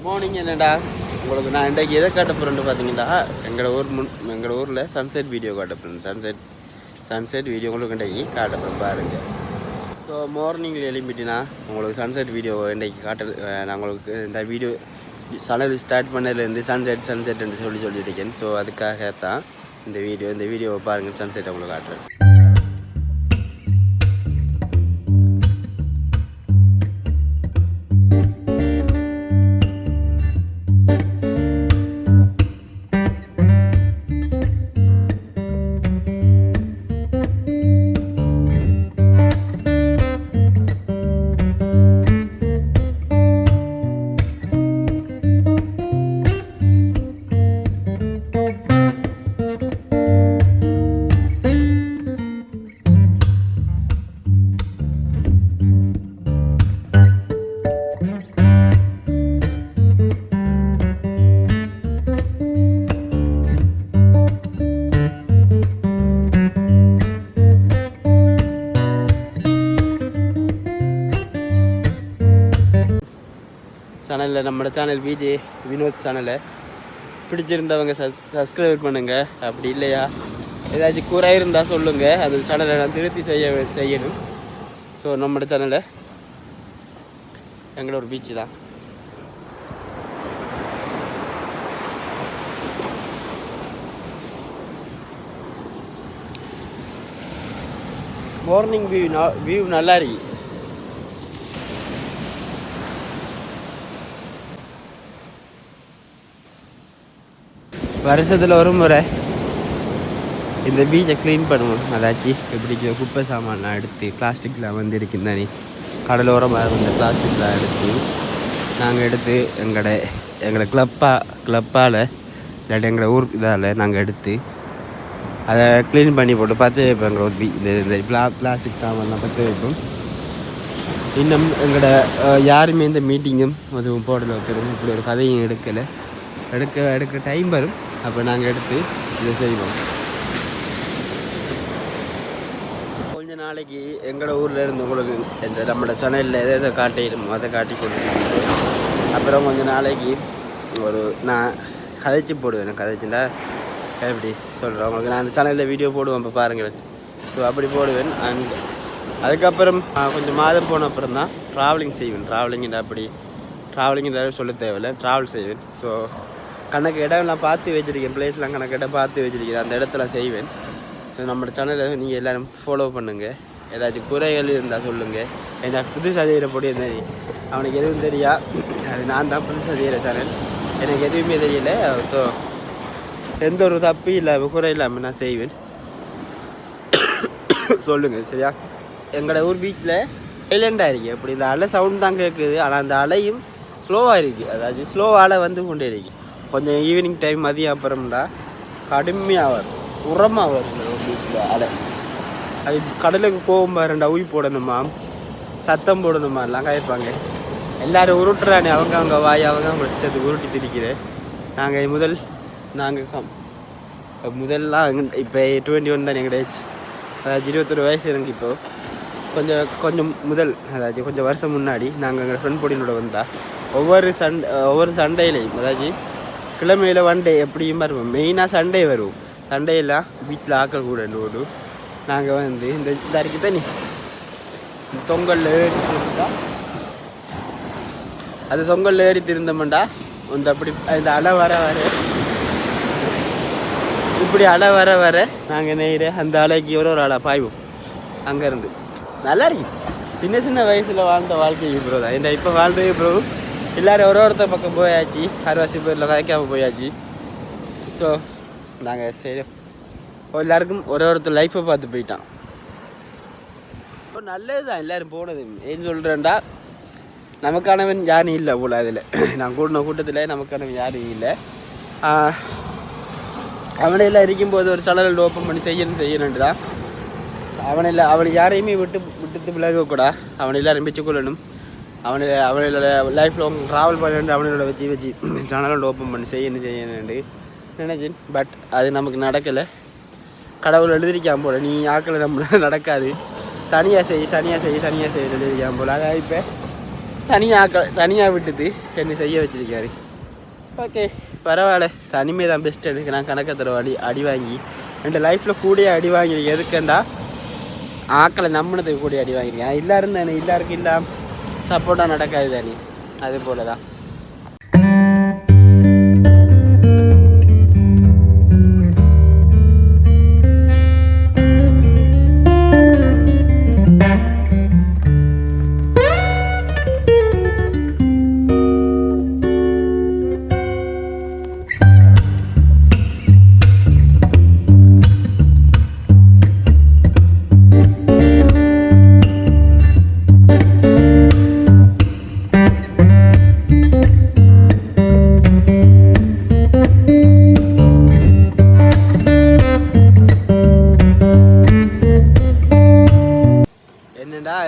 Good morning. என்னடா உங்களுக்கு நான் இன்றைக்கு எதை காட்ட போகிறேன்னு பார்த்தீங்கன்னா எங்களோட ஊரில் சன்செட் வீடியோ காட்ட போகிறேன். சன்செட் வீடியோ உங்களுக்கு இன்றைக்கு காட்ட போகிறேன் பாருங்கள். ஸோ மார்னிங்கில் எழுப்பிட்டுனா உங்களுக்கு சன்செட் வீடியோ இன்றைக்கு நான் உங்களுக்கு இந்த வீடியோ சேனல் ஸ்டார்ட் பண்ணதுலேருந்து சன்செட்னு சொல்லிட்டு இருக்கேன். ஸோ அதுக்காக தான் இந்த வீடியோவை பாருங்கள், சன்செட் உங்களுக்கு காட்டுறேன். சேனலில் நம்மளோட சேனல் விஜே வினோத் சேனலை பிடிச்சிருந்தவங்க சப்ஸ்கிரைப் பண்ணுங்கள். அப்படி இல்லையா ஏதாச்சும் குறை இருந்தால் சொல்லுங்கள், அந்த சேனலை நான் திருத்தி செய்யணும். ஸோ நம்மளோட சேனலை எங்களோட பீச்சு தான். மார்னிங் வியூ நல்லா இருக்கு. வருஷத்தில் ஒரு முறை இந்த பீச்சை க்ளீன் பண்ணுவோம். அதாச்சும் எப்படி குப்பை சாமான்லாம் எடுத்து பிளாஸ்டிக்லாம் வந்து இருக்குந்தானே கடலோரமாக இந்த பிளாஸ்டிக்லாம் எடுத்து நாங்கள் எடுத்து எங்களை கிளப்பால் இல்லாட்டி எங்களை ஊர் இதால் நாங்கள் எடுத்து அதை க்ளீன் பண்ணி போட்டு பார்த்து வைப்போம். எங்கள் இந்த பிளாஸ்டிக் சாமான்லாம் பார்த்து வைப்போம். இன்னும் எங்களோட யாருமே இந்த மீட்டிங்கும் அதுவும் போடலை வைக்கிறோம். இப்படி ஒரு கதையும் எடுக்க டைம் வரும். அப்போ நாங்கள் எடுத்து இதை செய்வோம். கொஞ்ச நாளைக்கு எங்களோட ஊரில் இருந்து உங்களுக்கு இந்த நம்மளோட சேனலில் எதை காட்டிடுமோ அதை காட்டி கொடுத்து அப்புறம் கொஞ்சம் நாளைக்கு நான் கதைச்சி போடுவேன். கதைச்சுன்னா எப்படி சொல்கிறேன் உங்களுக்கு, நான் அந்த சேனலில் வீடியோ போடுவேன். இப்போ பாருங்கள். ஸோ அப்படி போடுவேன். அண்ட் அதுக்கப்புறம் கொஞ்சம் மாதம் போன அப்புறம் தான் ட்ராவலிங் செய்வேன். ட்ராவலிங்கிற சொல்ல தேவையில்லை, ட்ராவல் செய்வேன். ஸோ கணக்கு இடம்லாம் பார்த்து வச்சுருக்கேன், பிளேஸ்லாம் கணக்கு இடம் பார்த்து வச்சுருக்கேன், அந்த இடத்துல செய்வேன். ஸோ நம்மளோட சேனலை நீங்கள் எல்லோரும் ஃபாலோ பண்ணுங்கள். ஏதாச்சும் குறைகள் இருந்தால் சொல்லுங்கள். எனக்கு புதுசாக செய்கிற பொடி இருந்தது அவனுக்கு எதுவும் தெரியா, அது நான் தான் புதுசாக செய்கிற சேனல், எனக்கு எதுவுமே தெரியல. ஸோ எந்த ஒரு தப்பு இல்லை, குறை இல்லாமல் நான் செய்வேன். சொல்லுங்கள் சரியா. எங்களோட ஊர் பீச்சில் சைலண்டாக இருக்குது. அப்படி இந்த அலை சவுண்ட் தான் கேட்குது, ஆனால் அந்த அலையும் ஸ்லோவாக இருக்குது. அதாவது ஸ்லோவால் வந்து கொண்டே இருக்குது. கொஞ்சம் ஈவினிங் டைம் மதியம் அப்புறம்டா கடுமையாக வரும், உரமாக வரும் இந்த பீச்சில் அலை. அது கடலுக்கு கோவம் பாருண்டா, உய் போடணுமா, சத்தம் போடணுமா எல்லாம் கேட்பாங்க. எல்லோரும் உருட்டுறானே, அவங்க வாய் அவங்க இஷ்டத்துக்கு உருட்டி திரிக்குது. முதல்லாம் இப்போ 21 தான் எங்கள் ஏஜ். அதாவது 21 வயசு எனக்கு. இப்போது கொஞ்சம் அதாவது கொஞ்சம் வருஷம் முன்னாடி நாங்கள் எங்கள் ஃப்ரெண்ட் பொடியினோட வந்தால் ஒவ்வொரு சண்டேலையும், அதாவது கிழமையில் ஒன்டே எப்படியும் வருவோம். மெயினாக சண்டே வருவோம். சண்டேலாம் பீச்சில் ஆக்கள் கூட ஓடும். நாங்கள் வந்து இந்த அரிக்கு தண்ணி தொங்கல் ஏறி திருந்தா, அது தொங்கல் ஏறி திருந்தோம்டா அப்படி இந்த அலை இப்படி அலை வர நாங்கள் நெய்கிற அந்த அலைக்கு ஒரு ஆளாக பாய்வோம். அங்கேருந்து நல்லா இருக்கும். சின்ன வயசில் வாழ்ந்த வாழ்க்கை ப்ரோ தான். ஏன்னா இப்போ வாழ்ந்தது ப்ரோ எல்லோரும் ஒருத்தர் பக்கம் போயாச்சு, அரைவாசி பேரில் காய்க்காமல் போயாச்சு. ஸோ நாங்கள் சரி எல்லாருக்கும் ஒருத்தர் லைஃப்பை பார்த்து போயிட்டான். இப்போ நல்லது தான் எல்லோரும் போனது. ஏன்னு சொல்கிறேன்டா, நமக்கானவன் யாரும் இல்லை போல். அதில் நான் கூட்டத்தில் நமக்கானவன் யாரும் இல்லை. அவனையெல்லாம் இருக்கும்போது ஒரு சேனல் ஓப்பன் பண்ணி செய்யணுன்ட்டு தான். அவனை யாரையுமே விட்டு விலகக்கூடா. அவனை எல்லாரும் வச்சுக்கொள்ளணும். அவனோட லைஃப் லாங் ட்ராவல் பண்ணிட்டு அவனோட வச்சு சேனலோட ஓப்பன் பண்ணி செய்யணுண்டு நினைச்சேன். பட் அது நமக்கு நடக்கலை. கடவுள் எழுதிருக்கான் போல், நீ ஆக்களை நம்மளால் நடக்காது, தனியாக செய் எழுதிருக்கான் போல். அதாவது இப்போ தனியாக விட்டுட்டு என்னை செய்ய வச்சிருக்காரு. ஓகே பரவாயில்ல, தனிமை தான் பெஸ்ட். எனக்கு நான் கணக்க தர அடி வாங்கி என் லைஃப்பில் கூடிய அடி வாங்கியிருக்கேன். எதுக்குண்டா ஆக்களை நம்பினதுக்கு கூடிய அடி வாங்கியிருக்கேன். எல்லாரும் தானே, எல்லாருக்கும் இல்லாமல் சப்போர்ட்டாக நடக்காது தானே, அது போல தான்.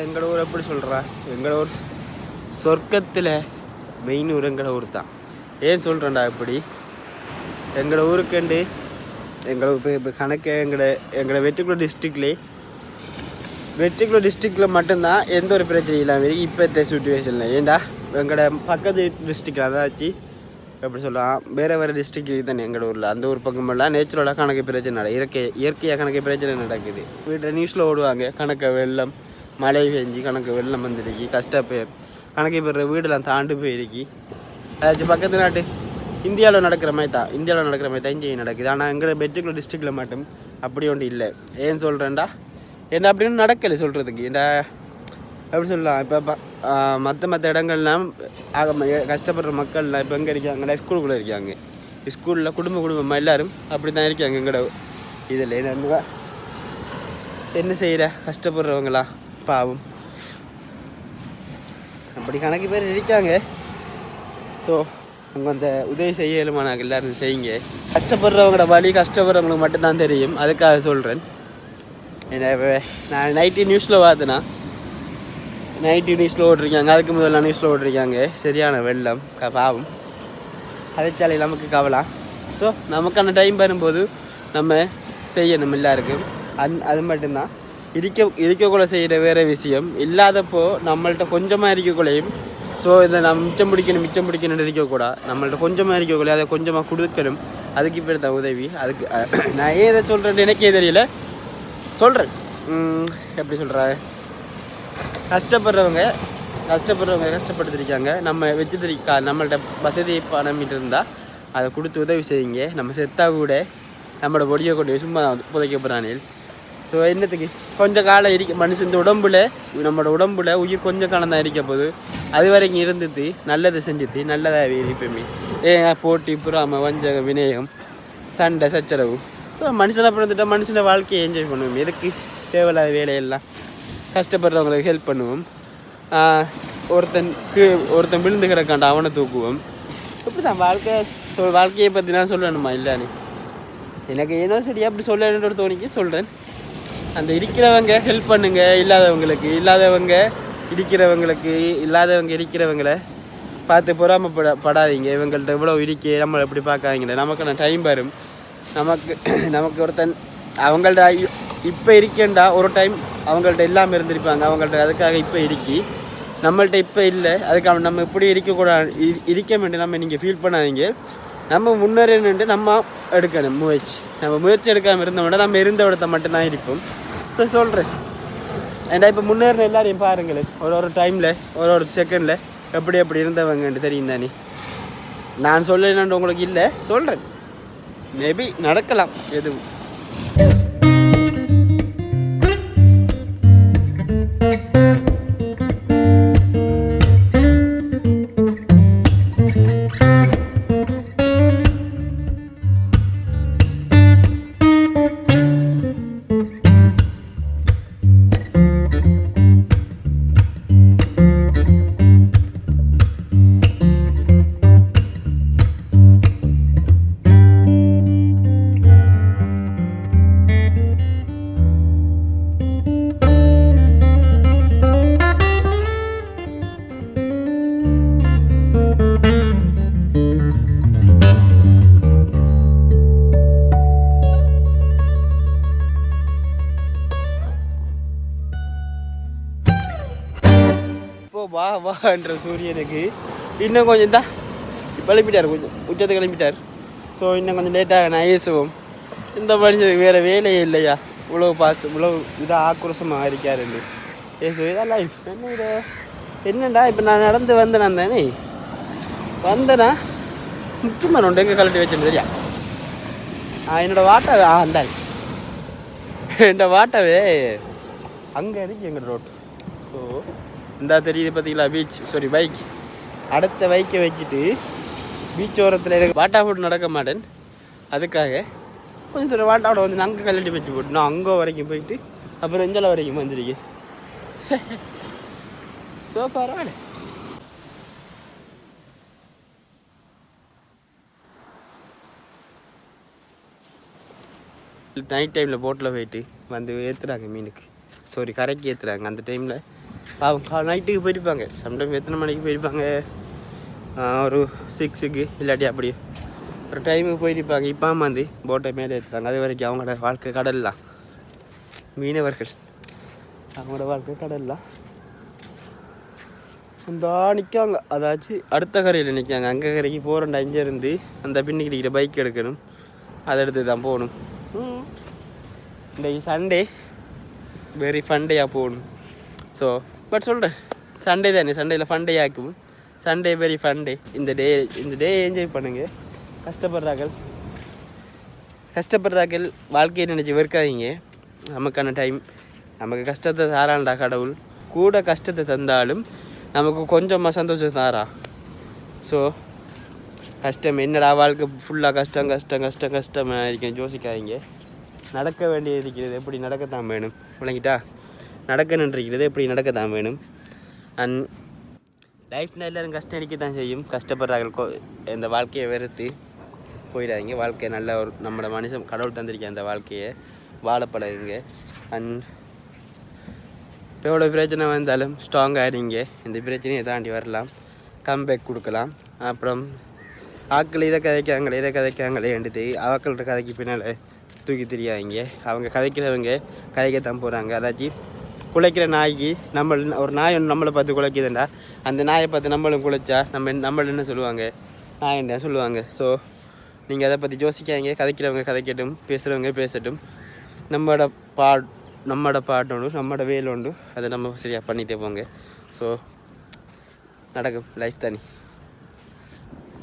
எங்களோட ஊர் எப்படி சொல்கிறா, எங்களோட ஊர் சொர்க்கத்தில் மெயின் ஊர் எங்களோட ஊர் தான். ஏன் சொல்கிறேன்டா இப்படி, எங்களோட ஊருக்குண்டு எங்களை இப்போ கணக்கு எங்களை வெற்றிக்குளம் டிஸ்ட்ரிக்டில் மட்டும்தான் எந்த ஒரு பிரச்சனையும் இல்லாமல் இப்போத்த சுச்சுவேஷனில். ஏன்டா எங்களோட பக்கத்து டிஸ்ட்ரிக்டில் அதாச்சு எப்படி சொல்லலாம், வேறு டிஸ்ட்ரிக்ட் தானே எங்களோட ஊரில். அந்த ஊர் பக்கமெல்லாம் நேச்சுரலாக கணக்கு பிரச்சனை இயற்கையாக கணக்கு பிரச்சனை நடக்குது. வீட்டில் நியூஸில் ஓடுவாங்க கணக்கு வெள்ளம், மழை பெஞ்சு கணக்கு வெள்ளம் வந்துருக்கி, கஷ்டப்பேர் கணக்கு பெற வீடெல்லாம் தாண்டு போயிருக்கி. அதாச்சும் பக்கத்து நாட்டு இந்தியாவில் நடக்கிற மாதிரி தான் இங்கேயும் நடக்குது. ஆனால் எங்களை வெற்றிக்குளம் டிஸ்ட்ரிக்டில் மட்டும் அப்படி ஒன்று இல்லை. ஏன் சொல்கிறேன்டா, என்ன அப்படின்னு நடக்கலை சொல்கிறதுக்கு. ஏன்டா எப்படி சொல்லலாம், இப்போ மற்ற இடங்கள்லாம் கஷ்டப்படுற மக்கள்லாம் இப்போ எங்கே இருக்காங்கன்னா ஸ்கூலுக்குள்ளே இருக்காங்க. ஸ்கூலில் குடும்பமாக எல்லோரும் அப்படி தான் இருக்காங்க. எங்களோட இதில் என்ன செய்கிற கஷ்டப்படுறவங்களா பாவம் அப்படி கணக்கு பேர் இருக்காங்க. ஸோ உங்கள் அந்த உதவி செய்யலுமா நாங்கள் எல்லோரும் செய்யுங்க. கஷ்டப்படுறவங்களோட வழி கஷ்டப்படுறவங்களுக்கு மட்டும்தான் தெரியும். அதுக்காக சொல்கிறேன். நான் நைட்டு நியூஸில் பார்த்தேன்னா ஓட்டிருக்காங்க, அதுக்கு முதல்ல நியூஸில் ஓட்டிருக்காங்க சரியான வெள்ளம் பாவம். அதைச்சாலே நமக்கு கவலை. ஸோ நமக்கான டைம் வரும்போது நம்ம செய்யணும் எல்லாருக்கும். அது மட்டும்தான் இருக்கக்குள்ள செய்கிற வேறு விஷயம். இல்லாதப்போ நம்மள்கிட்ட கொஞ்சமாக இருக்கக்குள்ளையும் ஸோ இதை நம்ம மிச்சம் பிடிக்கணும்னு இருக்கக்கூடாது. நம்மள்ட்ட கொஞ்சமாக இருக்கக்குள்ள அதை கொஞ்சமாக கொடுக்கணும். அதுக்கு இப்போ தான் உதவி. அதுக்கு நான் ஏன் இதை சொல்கிறேன்னு எனக்கே தெரியல, சொல்கிறேன். எப்படி சொல்கிறேன், கஷ்டப்படுறவங்க கஷ்டப்படுத்திருக்காங்க. நம்ம வச்சுருக்கா நம்மள்ட்ட வசதி பணம் இருந்தால் அதை கொடுத்து உதவி செய்யுங்க. நம்ம செத்தா கூட நம்மளோட பொடியை கொண்டு சும்மா புதைக்க போகிறானே. ஸோ என்னத்துக்கு கொஞ்சம் காலம் மனுஷன் நம்மளோட உடம்புல உயிர் கொஞ்சம் காலம் தான் இருக்க போது. அது வரைக்கும் இருந்துட்டு நல்லதை செஞ்சுட்டு நல்லதாக இருப்போமே. போட்டி புறாமல் வஞ்சகம் வினயம் சண்டை சச்சரவு. ஸோ மனுஷனை பிறந்துட்டா மனுஷனை வாழ்க்கையை என்ஜாய் பண்ணுவோம். எதுக்கு தேவையில்லாத வேலையெல்லாம் கஷ்டப்படுறவங்களுக்கு ஹெல்ப் பண்ணுவோம். ஒருத்தன் விழுந்து கிடக்காண்டா அவனை தூக்குவோம். இப்படி தான் வாழ்க்கையை பற்றி நான் சொல்லணுமா இல்லைன்னு எனக்கு ஏனோ சரியா அப்படி சொல்லணுன்ற தோணிக்கு சொல்கிறேன். அந்த இருக்கிறவங்க ஹெல்ப் பண்ணுங்க, இல்லாதவங்க இருக்கிறவங்களை பார்த்து பொறாமப்படாதீங்க. இவங்கள்ட்ட இவ்வளோ நம்மளை எப்படி பார்க்காதீங்களே. நமக்கான டைம் வரும். நமக்கு ஒருத்தன் அவங்கள்ட்ட இப்போ இருக்கேன்டா ஒரு டைம் அவங்கள்ட்ட இல்லாமல் இருந்திருப்பாங்க. அவங்கள்ட்ட அதுக்காக இப்போ நம்மள்ட்ட இப்போ இல்லை. அதுக்காக நம்ம இப்படி இருக்க வேண்டிய நம்ம நீங்கள் ஃபீல் பண்ணாதீங்க. நம்ம முன்னேறணுன்ட்டு நம்ம எடுக்கணும் முயற்சி எடுக்காமல் இருந்தோம்னா நம்ம இருந்த இடத்த மட்டும்தான் இருப்போம். ஸோ சொல்கிறேன். ஏன்டா இப்போ முன்னேறின எல்லாரையும் பாருங்களேன், ஒரு டைமில் ஒரு செகண்டில் எப்படி இருந்தவங்கன்ட்டு தெரியும் தானே. நான் சொல்லணுன்ற உங்களுக்கு இல்லை, சொல்கிறேன். மேபி நடக்கலாம் எதுவும். என்ற சூரியனுக்கு இன்னும் கொஞ்சம் தான் இப்போ கிளம்பிட்டார், கொஞ்சம் உச்சத்தை கிளம்பிட்டார். ஸோ இன்னும் கொஞ்சம் லேட்டாக நான் ஏசுவோம். இந்த மனுஷனுக்கு வேறு வேலையே இல்லையா, இவ்வளோ பார்த்து இவ்வளோ இதாக ஆக்ரோஷமாக இருக்காரு ஏசு. இதான் லைஃப். என்ன இது என்னண்டா இப்போ நான் நடந்து வந்தேன் தானே வந்தேனா முக்கியமான ஒன்று எங்கே கலட்டி வச்சேன்னு தெரியா. என்னோடய வாட்டாவே அந்த என்னோட வாட்டாவே அங்கே இருக்கு எங்கள் ரோட்டு. ஸோ இந்த தெரியுது பார்த்தீங்களா பீச், சாரி பைக். அடுத்த பைக்கை வச்சுட்டு பீச் ஓரத்தில் எனக்கு வாட்டா போட்டு நடக்க மாட்டேன். அதுக்காக கொஞ்சம் தூரம் வாட்டாவோட வந்து அங்கே கழட்டி வச்சு போட்டு நான் அங்கே வரைக்கும் போயிட்டு அப்புறம் இஞ்சலை வரைக்கும் வந்துருக்கேன். ஸோ பரவாயில்ல. நைட் டைமில் போட்டில் போயிட்டு வந்து ஏற்றுறாங்க மீனுக்கு, சாரி கரைக்கு ஏற்றுறாங்க. அந்த டைமில் அவங்க நைட்டுக்கு போயிருப்பாங்க. சம்டைம் எத்தனை மணிக்கு போயிருப்பாங்க, ஒரு 6க்கு இல்லாட்டி அப்படி ஒரு டைமுக்கு போயிருப்பாங்க. இப்போ வந்து போட்டை மேலே ஏற்றுறாங்க. அது வரைக்கும் அவங்களோட வாழ்க்கை கடல்லாம், மீனவர்கள் அவங்களோட வாழ்க்கை கடல்லாம் அந்த நிற்காங்க. அதாச்சும் அடுத்த கரையில் நிற்காங்க. அங்கே கரைக்கு போகிறோண்டா, இங்கேருந்து அந்த பின்னிக்கு இருக்கிற பைக் எடுக்கணும், அதை எடுத்து தான் போகணும். இன்றைக்கு சண்டே வெரி ஃபண்டேயாக போகணும். ஸோ பட் சொல்கிறேன், சண்டே தானே, சண்டேயில் ஃபண்டே ஆக்கும். Sunday very funday. இந்த டே என்ஜாய் பண்ணுங்க. கஷ்டப்படுறார்கள் வாழ்க்கையை நினச்சி வெறுக்காதீங்க. நமக்கான டைம், நமக்கு கஷ்டத்தை தாராண்டா கடவுள். கூட கஷ்டத்தை தந்தாலும் நமக்கு கொஞ்சமாக சந்தோஷம் தாரா. ஸோ கஷ்டம் என்னடா வாழ்க்கை ஃபுல்லாக கஷ்டமாக இருக்கேன் யோசிக்காதீங்க. நடக்க வேண்டியது இருக்கிறது எப்படி நடக்கத்தான் வேணும், விளங்கிட்டா? நடக்கணுன்றிருக்கிறது எப்படி நடக்கத்தான் வேணும். அண்ட் லைஃப்னா எல்லோரும் கஷ்டம் இருக்கத்தான் செய்யும். கஷ்டப்படுறார்கள் இந்த வாழ்க்கையை வெறுத்து போயிடாதீங்க. வாழ்க்கையை நல்ல ஒரு நம்மளோட மனுஷன் கடவுள் தந்திருக்க அந்த வாழ்க்கையை வாழ பழகுங்க. அண்ட் இப்போ எவ்வளோ பிரச்சனை வந்தாலும் ஸ்ட்ராங்காக இருங்க. இந்த பிரச்சனையை தாண்டி வரலாம், கம்பேக் கொடுக்கலாம். அப்புறம் ஆக்கள் இதை கதைக்காங்களே எடுத்து ஆக்கள்கிட்ட கதைக்கு பின்னால் தூக்கி தெரியாதீங்க. அவங்க கதைக்கிறவங்க கதைக்கத்தான் போகிறாங்க. அதாச்சும் குலைக்கிற நாய்க்கு ஒரு நாய் ஒன்று நம்மளை பார்த்து குலைக்குதுண்டா, அந்த நாயை பார்த்து நம்மளும் குலைச்சா நம்மள என்ன சொல்லுவாங்க, நாய் என்ன சொல்லுவாங்க. ஸோ நீங்கள் அதை பற்றி யோசிக்காதீங்க. கதைக்கிறவங்க கதைக்கட்டும், பேசுகிறவங்க பேசட்டும். நம்மளோட பாட்டு நம்மளோட வேலை உண்டு, அதை நம்ம சரியாக பண்ணிட்டே போங்க. ஸோ நடக்கும் லைஃப் தானே.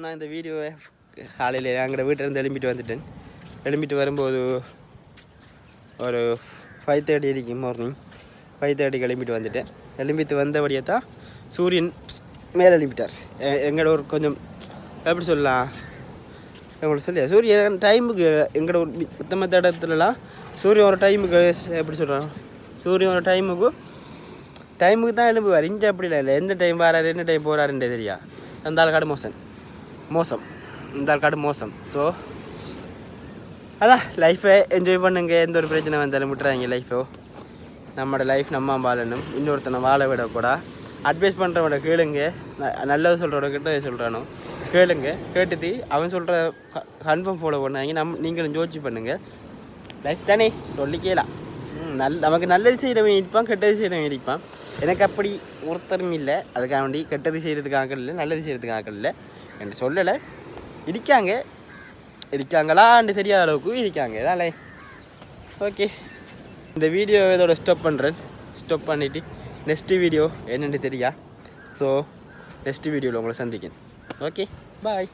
நான் இந்த வீடியோவை காலையில் எங்களோட வீட்டிலேருந்து எழும்பிட்டு வரும்போது ஒரு 5:30 இருக்கும். மார்னிங் 5:30 எழும்பிட்டு வந்தபடியே தான் சூரியன் மேலே எழும்பிட்டார். எங்களோட ஒரு கொஞ்சம் எப்படி சொல்லலாம், எங்களுக்கு சொல்லியா சூரியன் டைமுக்கு எங்களோட ஒரு மற்ற இடத்துலலாம் சூரியன் ஒரு டைமுக்கு எப்படி சொல்கிறான், சூரியன் ஒரு டைமுக்கு தான் எழும்புவார். இங்கே அப்படி இல்லை, எந்த டைம் வராரு என்ன டைம் போகிறாருன்றே தெரியா. அந்த ஆள் காடு மோசம் இந்த ஆள் காடு மோசம். ஸோ அதான் லைஃபை என்ஜாய் பண்ணுங்க. எந்த ஒரு பிரச்சனை வந்தாலும் விட்டுறாங்க. லைஃபோ நம்மளோட லைஃப் நம்ம வாழணும், இன்னொருத்தனை வாழ விடக்கூடா. அட்வைஸ் பண்ணுறவனோட கேளுங்க, நல்லது சொல்கிறவன கிட்டதை சொல்கிறானோ கேளுங்க. கேட்டுட்டு அவன் சொல்கிற கன்ஃபார்ம் ஃபாலோ பண்ணாங்க. நீங்களும் யோசிச்சு பண்ணுங்கள். லைஃப் தானே சொல்லிக்கலாம். நமக்கு நல்லது செய்கிறவன் இருப்பான், கெட்டது செய்கிறவன் இருப்பான். எனக்கு அப்படி ஒருத்தரும் இல்லை. அதுக்காக வேண்டி கெட்டது செய்கிறதுக்காக இல்லை, நல்லது செய்கிறதுக்காக இல்லை என்று சொல்லலை. இருக்காங்களான்னு தெரியாத அளவுக்கு இருக்காங்க. இதாலே ஓகே. இந்த வீடியோ இதோட ஸ்டாப் பண்ணிவிட்டு நெக்ஸ்ட்டு வீடியோ என்னென்னு தெரியா. ஸோ நெக்ஸ்ட்டு வீடியோவில் உங்களை சந்திக்கிறேன். Okay bye.